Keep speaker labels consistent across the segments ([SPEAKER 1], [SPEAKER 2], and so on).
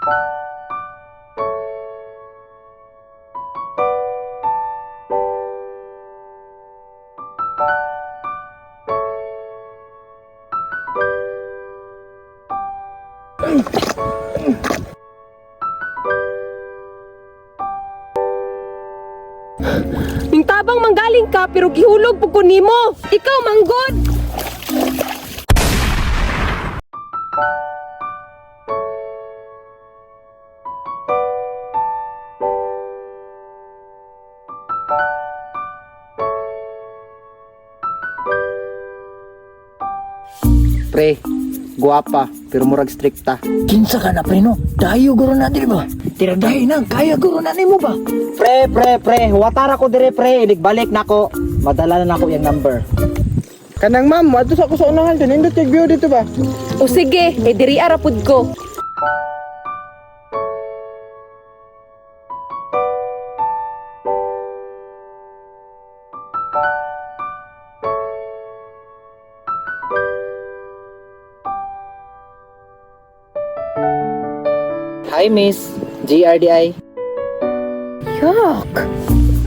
[SPEAKER 1] Ning tabang manggaling ka pero gihulog pug ko nimo. Ikaw manggod.
[SPEAKER 2] Pre, guwapa, pero murag strikta.
[SPEAKER 3] Kinsa ka na pre no? Dayo guro na di ba? Tira dahi na, kaya guro na nimo ba?
[SPEAKER 2] Pre, watara ko dire pre, balik na ko. Madala na ako yung number.
[SPEAKER 4] Kanang ma'am, ato sa ko sa unahan din. Indot yung view dito ba?
[SPEAKER 1] O sige, diri arapud ko.
[SPEAKER 2] Hi miss, GRDI.
[SPEAKER 1] Yak.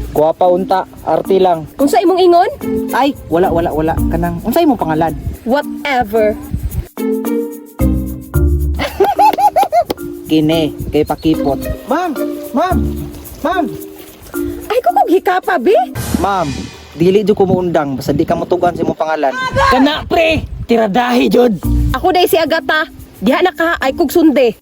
[SPEAKER 2] Guwapa unta, arti lang.
[SPEAKER 1] Unsa imong ingon?
[SPEAKER 2] Ay, wala. Kanang, unsay mo pangalan?
[SPEAKER 1] Whatever.
[SPEAKER 2] Kine, kay pakipot. Ma'am!
[SPEAKER 1] Ay ko kog hikapa be.
[SPEAKER 2] Ma'am, dili jud ko muundang, basta di ka motugan sa imong pangalan.
[SPEAKER 3] Kana pre, tira dahi jud.
[SPEAKER 1] Ako day si Agata. Diha na ka ay kog sunde.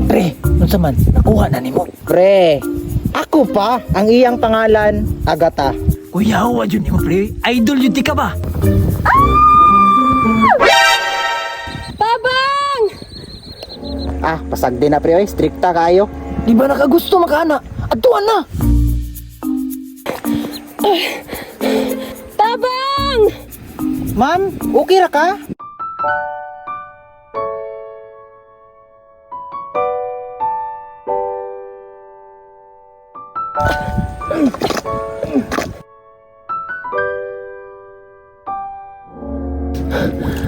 [SPEAKER 3] Pre, unsa man, nakuha na nimo.
[SPEAKER 2] Pre, ako pa, ang iyang pangalan, Agata.
[SPEAKER 3] Kuyawa jud nimo pre, idol jud ti ka ba?
[SPEAKER 1] Tabang!
[SPEAKER 2] Ah, pasag din na pre, oy, strikta kayo.
[SPEAKER 3] Di ba nakagusto makana? Atuan na.
[SPEAKER 1] Tabang!
[SPEAKER 2] Ma'am, okay ra ka?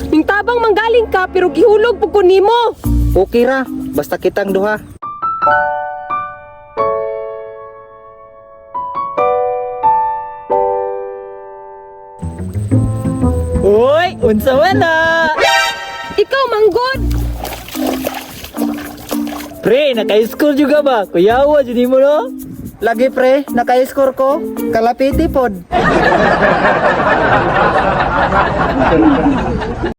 [SPEAKER 1] Ning tabang manggaling ka pero gihulog pug ko nimo.
[SPEAKER 2] Okay ra, basta kitang duha.
[SPEAKER 3] Uy, unsa man na?
[SPEAKER 1] Ikaw manggod.
[SPEAKER 3] Pre, naka-score juga ba? Kuyawa jud nimo no?
[SPEAKER 2] Lagi pre, naka-score ko, kalapiti pod.